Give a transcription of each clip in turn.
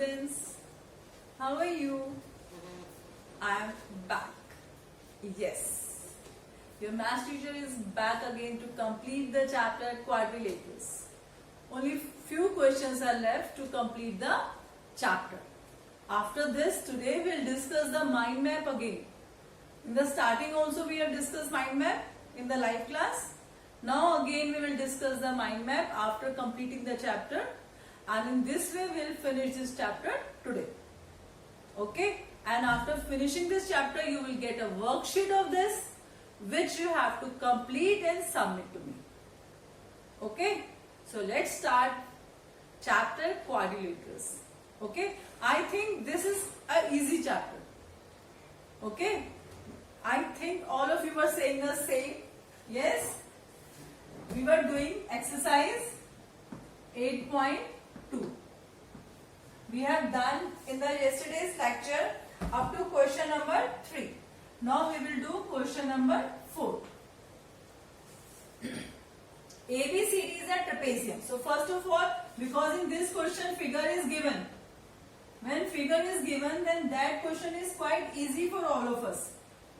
students. How are you? I am back. Yes. Your math teacher is back again to complete the chapter quadrilaterals. Only few questions are left to complete the chapter. After this, today we will discuss the mind map again. In the starting also we have discussed mind map in the live class. Now again we will discuss the mind map after completing the chapter, and in this way we will finish this chapter today. Okay, and after finishing this chapter you will get a worksheet of this which you have to complete and submit to me. Okay, so let's start chapter quadrilaterals. Okay, I think this is an easy chapter. Okay, I think all of you were saying the same. Yes, we were doing exercise 8.2. We have done in the yesterday's lecture up to question number 3. Now we will do question number 4. ABCD is a trapezium. So first of all, because in this question figure is given. When figure is given, then that question is quite easy for all of us,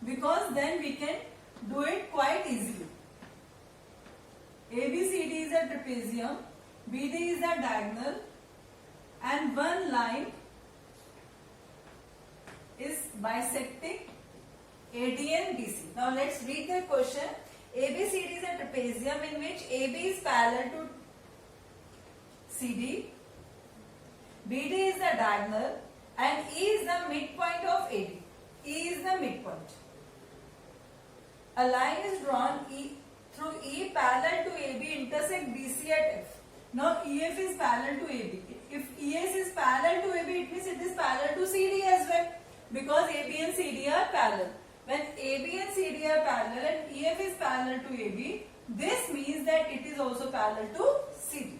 because then we can do it quite easily. ABCD is a trapezium, BD is a diagonal, and one line is bisecting AD and BC. Now let's read the question. ABCD is a trapezium in which AB is parallel to CD, BD is the diagonal, and E is the midpoint of AD. E is the midpoint. A line is drawn through E parallel to AB intersect BC at F. Now EF is parallel to AB. If ES is parallel to AB, it means it is parallel to CD as well, because AB and CD are parallel. When AB and CD are parallel and EF is parallel to AB, this means that it is also parallel to CD.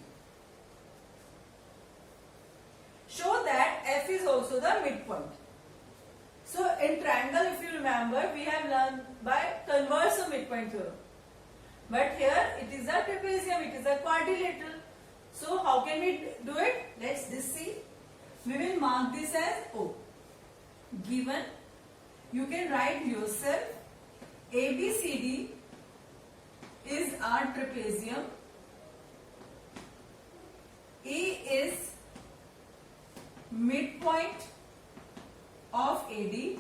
Show that F is also the midpoint. So in triangle, if you remember, we have learned by converse of midpoint theorem. But here it is a trapezium, it is a quadrilateral. So how can we do it? Let's just see. We will mark this as O. Given, you can write yourself, ABCD is our trapezium. E is midpoint of AD.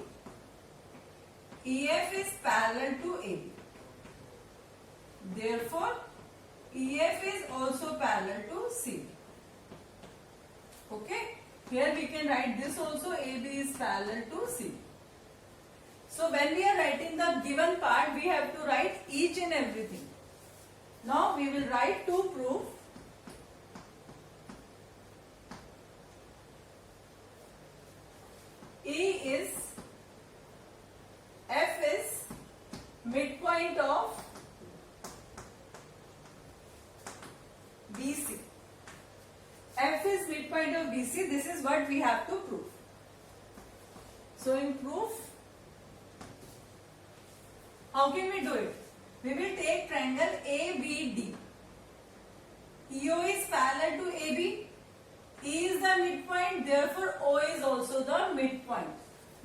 EF is parallel to AB. Therefore, EF is also parallel to CD. Okay? Here we can write this also, AB is parallel to CD. So when we are writing the given part, we have to write each and everything. Now we will write to prove F is midpoint of BC. F is midpoint of BC. This is what we have to prove. So in proof, how can we do it? We will take triangle ABD. EO is parallel to AB. E is the midpoint, therefore O is also the midpoint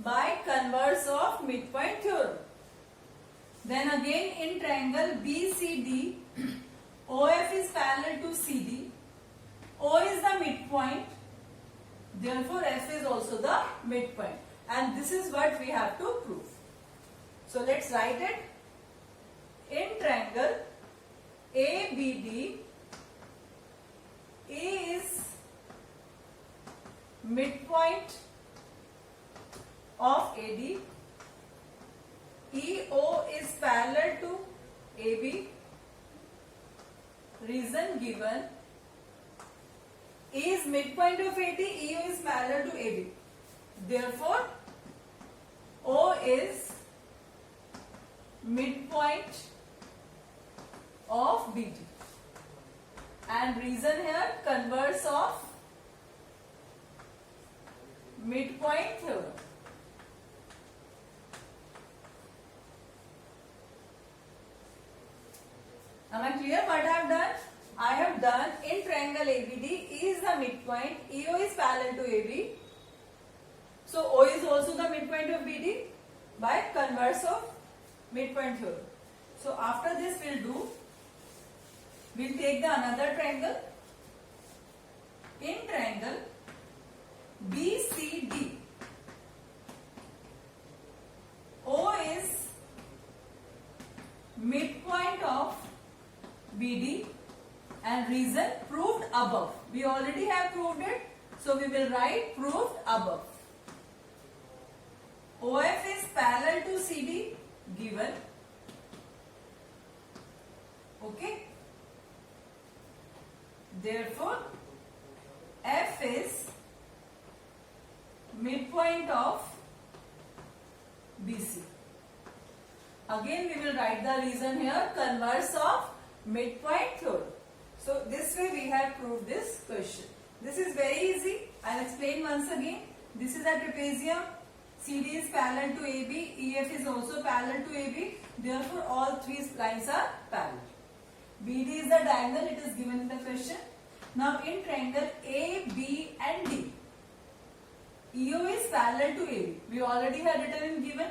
by converse of midpoint theorem. Then again in triangle BCD, OF is parallel to CD. O is the midpoint, therefore F is also the midpoint. And this is what we have to prove. So let's write it. In triangle ABD, E is midpoint of AD. EO is parallel to AB. Reason given. E is midpoint of AD, EO is parallel to AB. Therefore, O is midpoint of BD. And reason here, converse of midpoint theorem. Am I clear what I have done? I have done in triangle ABD, E is the midpoint, EO is parallel to AB. So O is also the midpoint of BD by converse of midpoint theorem. So after this we'll take the another triangle. In triangle BCD, O is midpoint of BD and reason proved above. We already have proved it, so we will write proved above. OF is parallel to CD given. Okay. Therefore, F is midpoint of BC. Again we will write the reason here, converse of midpoint theorem. So this way we have proved this question. This is very easy. I will explain once again. This is a trapezium. CD is parallel to AB. EF is also parallel to AB. Therefore all three lines are parallel. BD is the diagonal. It is given in the question. Now in triangle AB and D, EO is parallel to AB. We already had written in given.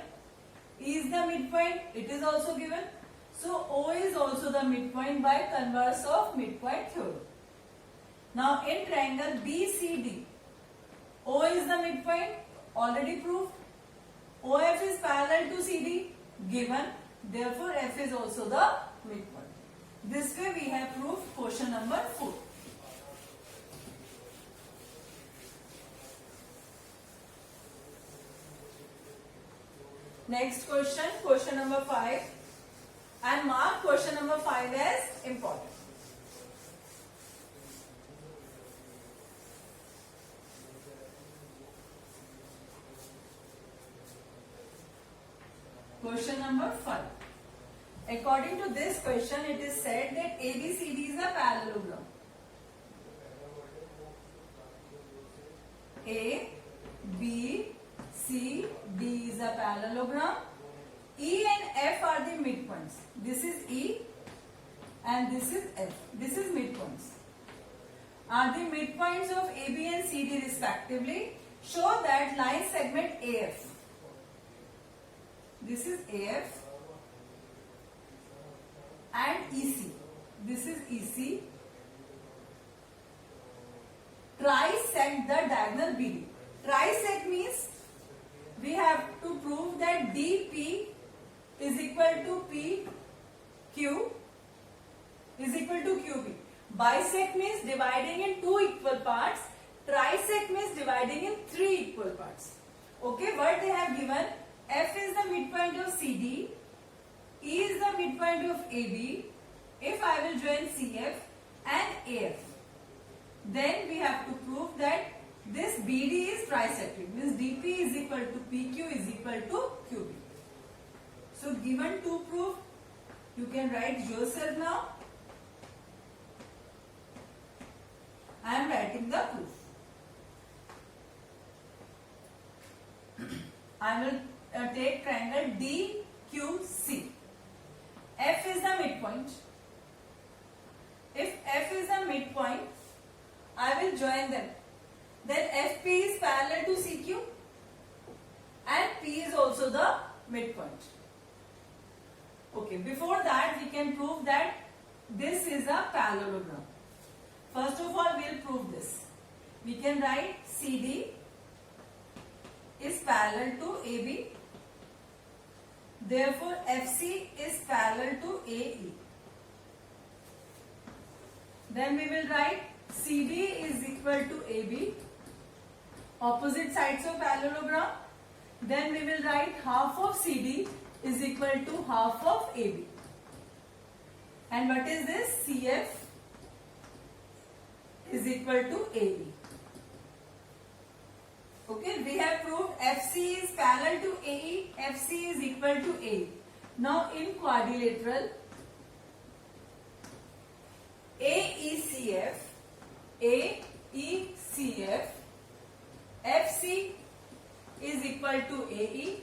E is the midpoint. It is also given. So O is also the midpoint by converse of midpoint theorem. Now in triangle BCD, O is the midpoint, already proved. OF is parallel to CD, given. Therefore F is also the midpoint. This way we have proved question number 4. Next question, question number 5. And mark question number 5 as important. Question number 5. According to this question, it is said that ABCD is a parallelogram. A, B, C, D is a parallelogram. E and F are the midpoints. This is E and this is F. This is midpoints. Are the midpoints of AB and CD respectively. Show that line segment AF. This is AF and EC. This is EC. Trisect the diagonal BD. Trisect means we have to prove that DP is equal to PQ is equal to QP. Bisect means dividing in two equal parts. Trisect means dividing in three equal parts. Okay, what they have given? F is the midpoint of CD. E is the midpoint of AB. If I will join CF and AF, then we have to prove that this BD is trisected. Means DP is equal to PQ is equal to QB. So given to prove, you can write yourself now. I am writing the proof. I will take triangle DQC. F is the midpoint. If F is the midpoint, I will join them. Then FP is parallel to CQ and P is also the midpoint. Okay, before that we can prove that this is a parallelogram. First of all, we will prove this. We can write CD is parallel to AB. Therefore, FC is parallel to AE. Then we will write CD is equal to AB. Opposite sides of parallelogram. Then we will write half of CD is equal to half of AB. And what is this? CF is equal to AE. Okay, we have proved FC is parallel to AE, FC is equal to AE. Now in quadrilateral, AECF, FC is equal to AE,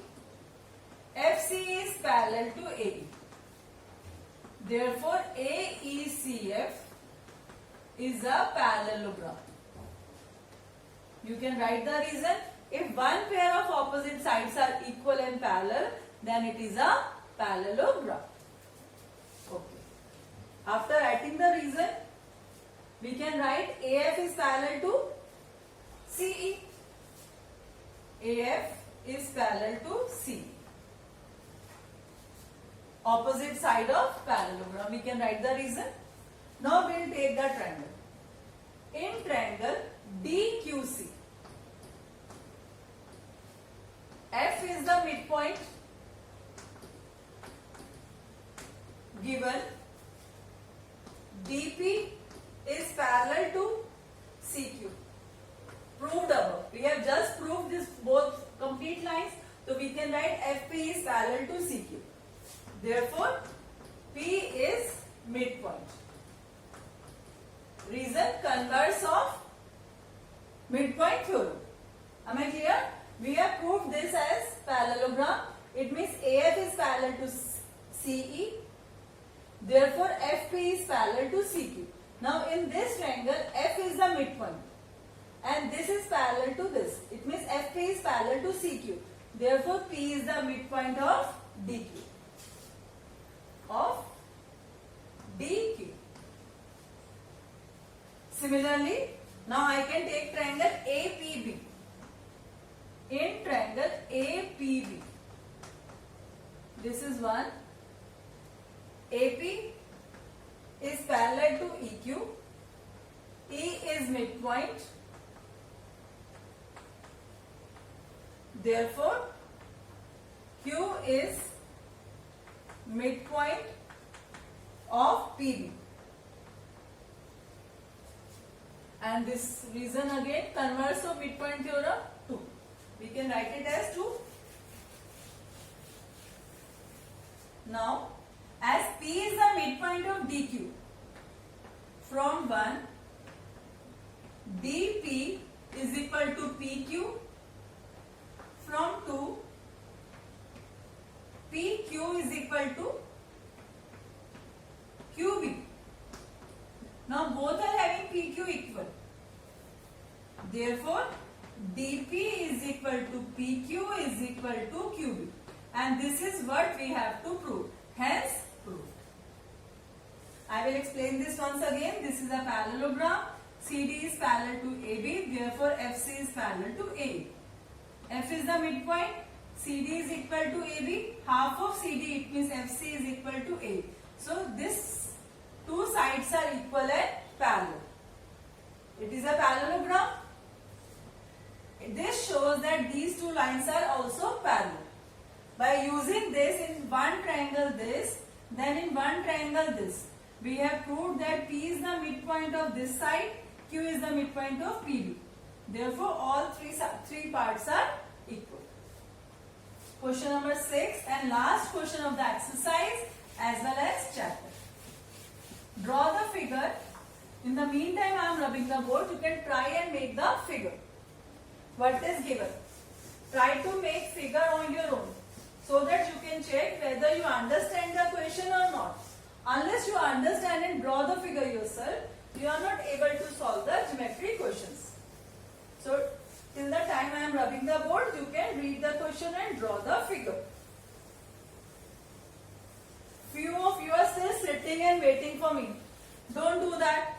FC is parallel to AE. Therefore, AECF is a parallelogram. You can write the reason. If one pair of opposite sides are equal and parallel, then it is a parallelogram. Okay. After writing the reason, we can write AF is parallel to CE. AF is parallel to CE. Opposite side of parallelogram. We can write the reason. Now we will take the triangle. In triangle DQC, F is the midpoint given. DP is parallel to CQ. Proved above. We have just proved this both complete lines. So we can write FP is parallel to CQ. Therefore, P is midpoint. Reason, converse of midpoint theorem. Am I clear? We have proved this as parallelogram. It means AF is parallel to CE. Therefore, FP is parallel to CQ. Now, in this triangle, F is the midpoint. And this is parallel to this. It means FP is parallel to CQ. Therefore, P is the midpoint of DQ. Of DQ. Similarly, now I can take triangle APB. In triangle APB, this is one. AP is parallel to EQ. E is midpoint. Therefore, Q is midpoint of PB. And this reason again, converse of midpoint theorem 2. We can write it as 2. Now, as P is the midpoint of DQ, from 1, DP is equal to PQ. From 2, PQ is equal to QB. Now both are having PQ equal. Therefore, DP is equal to PQ is equal to QB. And this is what we have to prove. Hence, proved. I will explain this once again. This is a parallelogram. CD is parallel to AB. Therefore, FC is parallel to A. F is the midpoint. CD is equal to AB. Half of CD, it means FC is equal to A. So, this two sides are equal and parallel. It is a parallelogram. This shows that these two lines are also parallel. By using this in one triangle this, then in one triangle this, we have proved that P is the midpoint of this side, Q is the midpoint of PB. Therefore, all three parts are equal. Question number 6 and last question of the exercise as well as chapter. Draw the figure. In the meantime, I am rubbing the board. You can try and make the figure. What is given? Try to make figure on your own so that you can check whether you understand the question or not. Unless you understand and draw the figure yourself, you are not able to solve the geometry questions. So, till the time I am rubbing the board, you can read the question and draw the figure. Few of you are still sitting and waiting for me. Don't do that.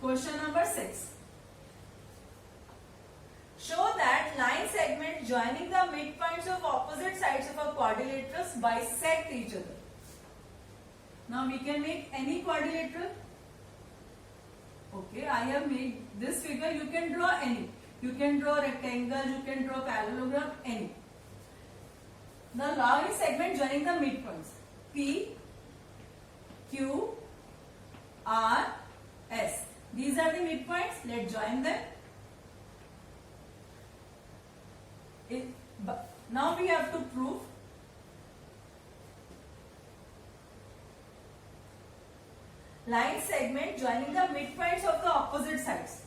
Question number 6. Show that line segments joining the midpoints of opposite sides of a quadrilaterals bisect each other. Now we can make any quadrilateral. Okay, I have made this figure. You can draw any. You can draw rectangle, you can draw parallelogram, any. The line segment joining the midpoints. P, Q, R, S. These are the midpoints. Let's join them. Now we have to prove line segment joining the midpoints of the opposite sides.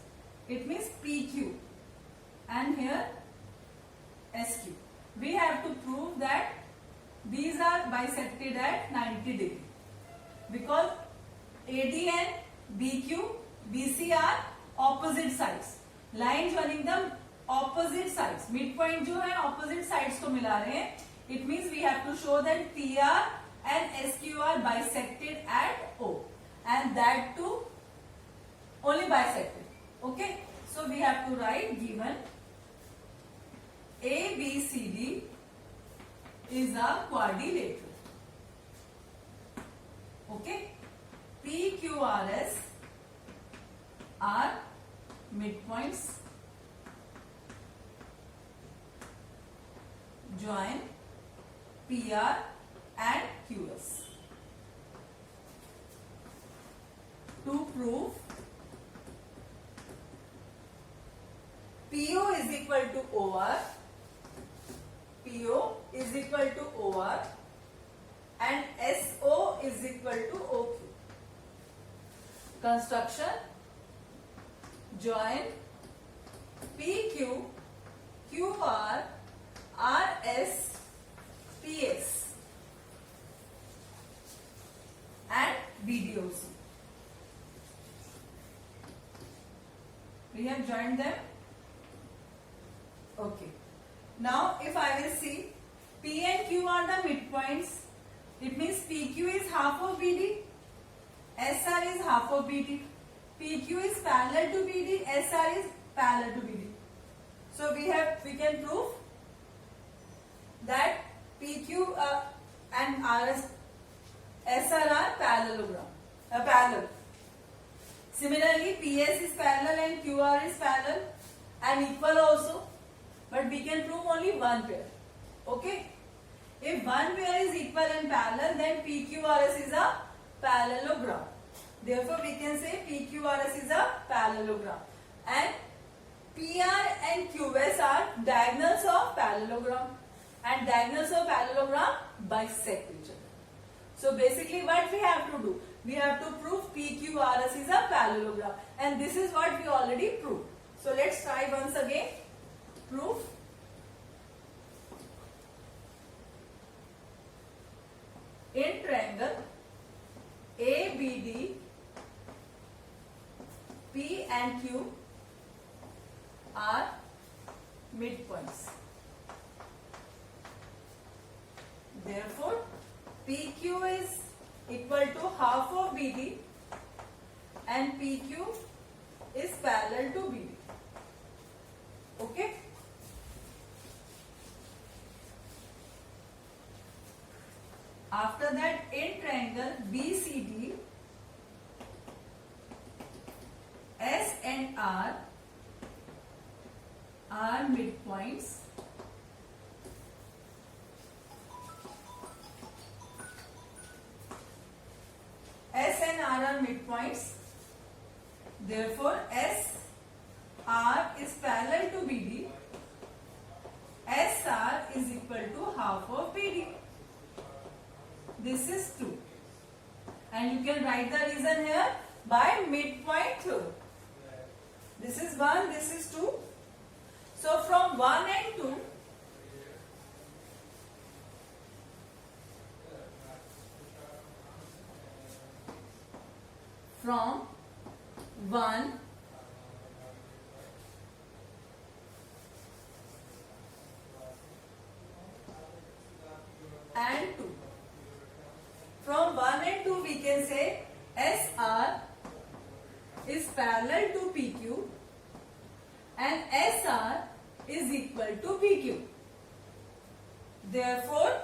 It means PQ and here SQ. We have to prove that these are bisected at 90 degree because AD and BQ, BC are opposite sides. Line joining them opposite sides. Midpoint जो है opposite sides को मिला रहे हैं. It means we have to show that PR and SQ are bisected at O, and that too only bisected. Okay, so we have to write given ABCD is a quadrilateral. Okay, PQRS are midpoints. Join PR and QS. To prove PO is equal to OR, PO is equal to OR, and SO is equal to OQ. Construction: join PQ, QR, RS, PS and BDOC. We have joined them. Okay. Now if I will see P and Q are the midpoints, it means PQ is half of BD, SR is half of BD. PQ is parallel to BD, SR is parallel to BD. So we can prove that PQ and RS, SR are parallel. Similarly, PS is parallel and QR is parallel and equal also. But we can prove only one pair. Okay? If one pair is equal and parallel, then PQRS is a parallelogram. Therefore, we can say PQRS is a parallelogram. And PR and QS are diagonals of parallelogram. And diagonals of parallelogram bisect each other. So basically what we have to do? We have to prove PQRS is a parallelogram. And this is what we already proved. So let's try once again. Proof. In triangle ABD, P and Q are midpoints. Therefore, PQ is equal to half of BD and PQ is parallel to BD. Okay? After that, in triangle BCD, S and R are midpoints. S and R are midpoints. Therefore, S R is parallel to BD. SR is equal to half of BD. This is true. And you can write the reason here by midpoint theorem. This is 1, this is 2. So from 1 and 2, from 1 and 2. From 1 and 2 we can say SR is parallel to PQ and SR is equal to PQ. Therefore,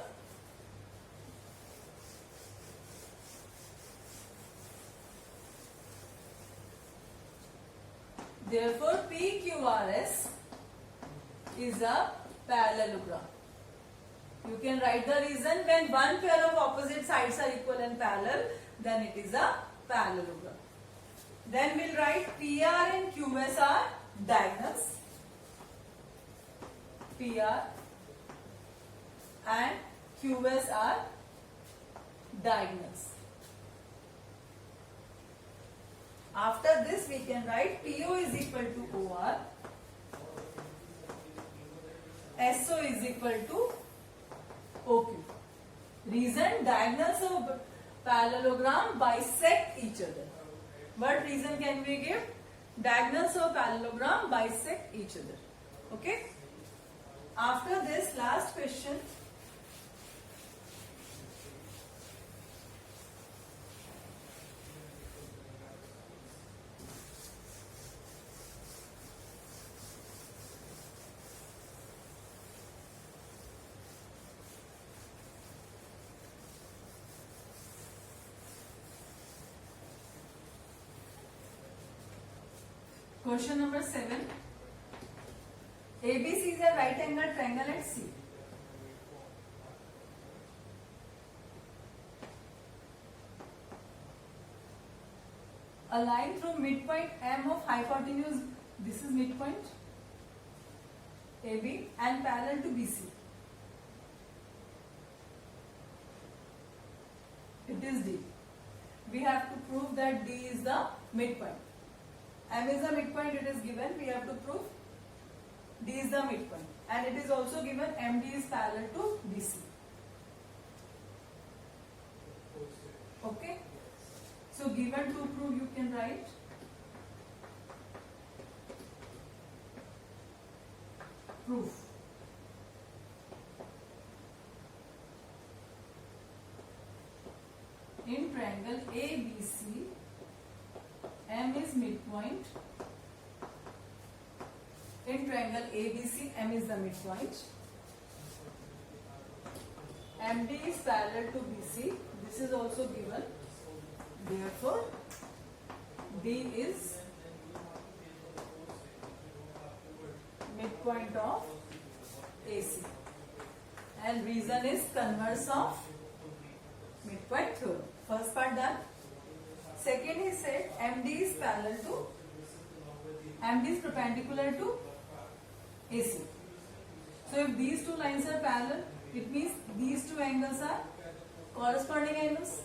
PQRS is a parallelogram. You can write the reason when one pair of opposite sides are equal and parallel, then it is a parallelogram. Then we'll write PR and QS are diagonals. PR and QS are diagonals. After this we can write PO is equal to OR, SO is equal to OQ. Reason, diagonals parallelogram bisect each other. What reason can we give? Diagonals of parallelogram bisect each other. Okay. After this, last question. Question number 7. ABC is a right angle triangle at C. A line through midpoint M of hypotenuse, this is midpoint AB and parallel to BC. It is D. We have to prove that D is the midpoint. M is the midpoint, it is given. We have to prove D is the midpoint. And it is also given MD is parallel to BC. Okay. So given to prove, you can write proof. In triangle ABC, M is midpoint. In triangle ABC, M is the midpoint. MD is parallel to BC. This is also given. Therefore, D is midpoint of AC. And reason is converse of midpoint theorem. First part done. Second, he said MD is parallel to, MD is perpendicular to AC. So if these two lines are parallel, it means these two angles are corresponding angles.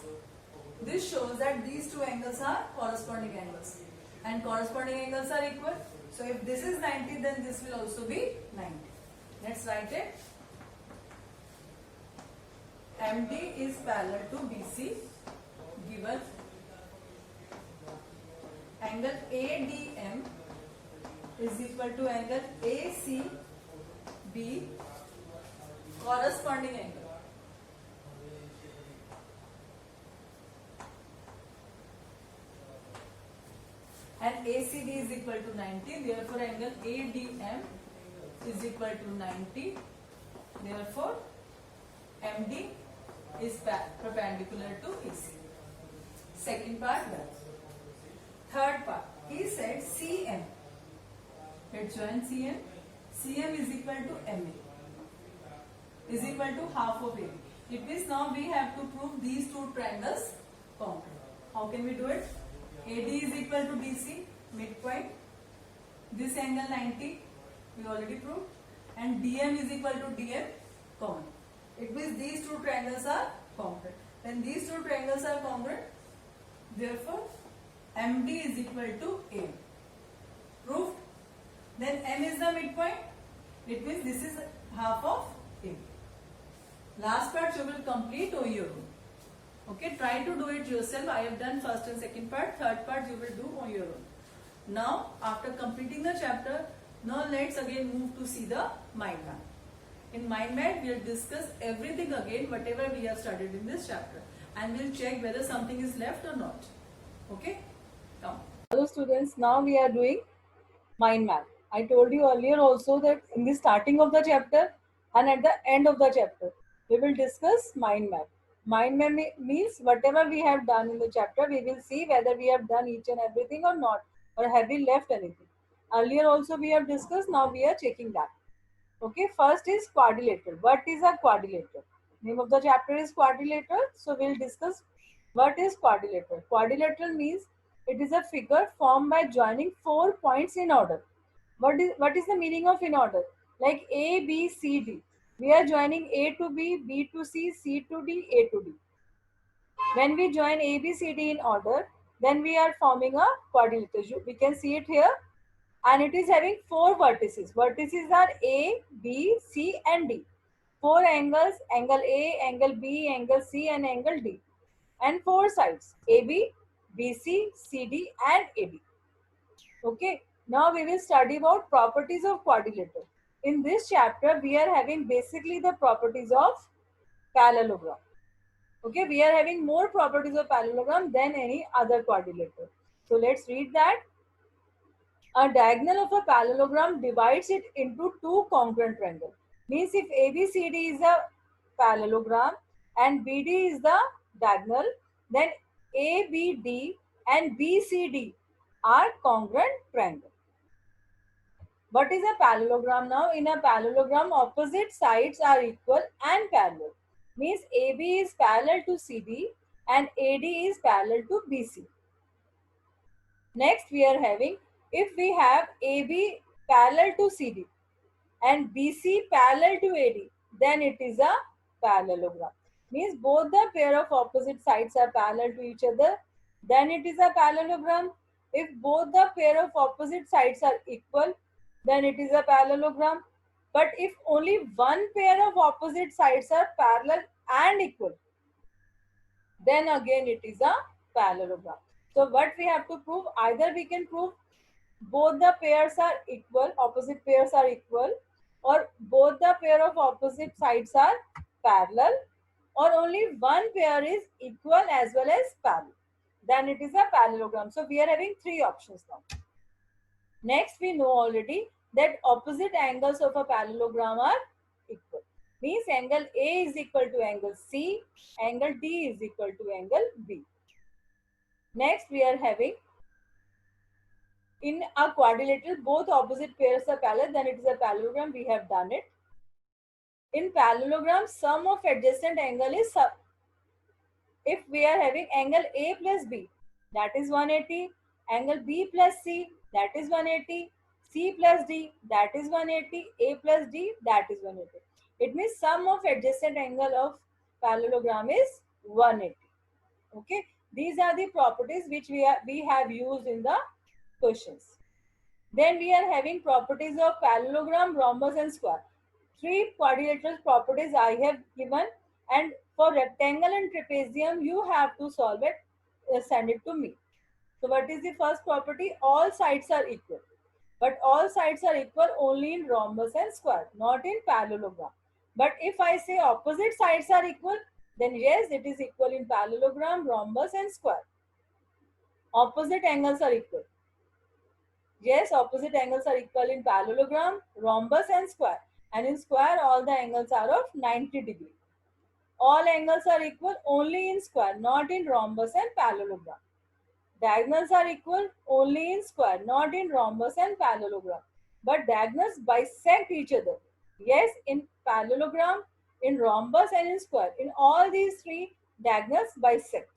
This shows that these two angles are corresponding angles. And corresponding angles are equal. So if this is 90, then this will also be 90. Let's write it. MD is parallel to BC, given angle ADM is equal to angle ACB, corresponding angle. And ACD is equal to 90, therefore angle ADM is equal to 90, therefore MD is perpendicular to AC. Second part done. Third part, he said CM. Let's join CM. CM is equal to MA is equal to half of AB. It means now we have to prove these two triangles congruent. How can we do it? AD is equal to DC, midpoint. This angle 90, we already proved. And DM is equal to DM, common. It means these two triangles are congruent. When these two triangles are congruent, therefore MD is equal to AM. Proved? Then M is the midpoint. It means this is half of AM. Last part you will complete on your own. Okay, try to do it yourself. I have done first and second part. Third part you will do on your own. Now, after completing the chapter, now let's again move to see the mind map. In mind map, we will discuss everything again, whatever we have studied in this chapter, and we'll check whether something is left or not. Okay? Come. Hello students, now we are doing mind map. I told you earlier also that in the starting of the chapter and at the end of the chapter, we will discuss mind map. Mind map means whatever we have done in the chapter, we will see whether we have done each and everything or not, or have we left anything. Earlier also we have discussed, now we are checking that. Okay, first is quadrilateral. What is a quadrilateral? Name of the chapter is quadrilateral. So we'll discuss what is quadrilateral. Quadrilateral means it is a figure formed by joining 4 points in order. What is the meaning of in order? Like A, B, C, D. We are joining A to B, B to C, C to D, A to D. When we join A, B, C, D in order, then we are forming a quadrilateral. We can see it here. And it is having 4 vertices. Vertices are A, B, C and D. 4 angles, angle A, angle B, angle C and angle D. and four sides AB, BC, CD and AD. Okay, now we will study about properties of quadrilateral. In this chapter, we are having basically the properties of parallelogram. Okay, we are having more properties of parallelogram than any other quadrilateral. So let's read that. A diagonal of a parallelogram divides it into two congruent triangles. Means if ABCD is a parallelogram and BD is the diagonal, then ABD and BCD are congruent triangles. What is a parallelogram now? In a parallelogram, opposite sides are equal and parallel. Means AB is parallel to CD and AD is parallel to BC. Next, we are having, if we have AB parallel to CD and BC parallel to AD, then it is a parallelogram. Means both the pair of opposite sides are parallel to each other, then it is a parallelogram. If both the pair of opposite sides are equal, then it is a parallelogram. But if only one pair of opposite sides are parallel and equal, then again it is a parallelogram. So what we have to prove, either we can prove both the pairs are equal, opposite pairs are equal, or both the pair of opposite sides are parallel, or only one pair is equal as well as parallel. Then it is a parallelogram. So we are having three options now. Next, we know already that opposite angles of a parallelogram are equal. Means angle A is equal to angle C, angle D is equal to angle B. Next, we are having, in a quadrilateral, both opposite pairs are parallel, then it is a parallelogram. We have done it. In parallelogram, sum of adjacent angle is if we are having angle A plus B, that is 180, angle B plus C, that is 180, C plus D, that is 180, A plus D, that is 180. It means sum of adjacent angle of parallelogram is 180. Okay, these are the properties which we have used in the questions. Then we are having properties of parallelogram, rhombus and square. Three quadrilateral properties I have given, and for rectangle and trapezium you have to solve it, send it to me. So what is the first property? All sides are equal. But all sides are equal only in rhombus and square, not in parallelogram. But if I say opposite sides are equal, then yes, it is equal in parallelogram, rhombus and square. Opposite angles are equal. Yes, opposite angles are equal in parallelogram, rhombus and square. And in square, all the angles are of 90 degree. All angles are equal only in square, not in rhombus and parallelogram. Diagonals are equal only in square, not in rhombus and parallelogram. But diagonals bisect each other. Yes, in parallelogram, in rhombus and in square. In all these three, diagonals bisect.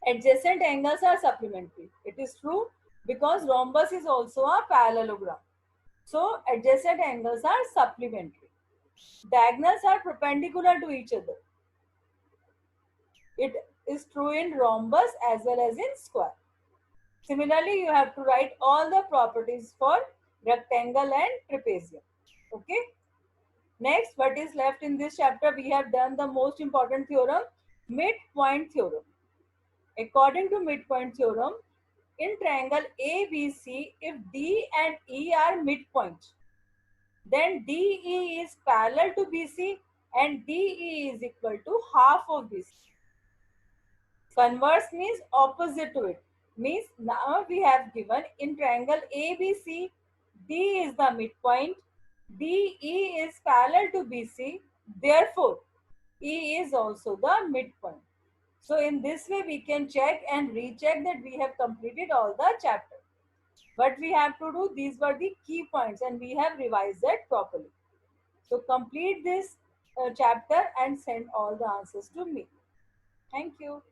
Adjacent angles are supplementary. It is true because rhombus is also a parallelogram. So adjacent angles are supplementary. Diagonals are perpendicular to each other. It is true in rhombus as well as in square. Similarly, you have to write all the properties for rectangle and trapezium. Okay. Next, what is left in this chapter? We have done the most important theorem, midpoint theorem. According to midpoint theorem, in triangle ABC, if D and E are midpoint, then DE is parallel to BC and DE is equal to half of BC. Converse means opposite to it. Means now we have given in triangle ABC, D is the midpoint, DE is parallel to BC, therefore E is also the midpoint. So in this way we can check and recheck that we have completed all the chapter. What we have to do, these were the key points and we have revised that properly. So complete this chapter and send all the answers to me. Thank you.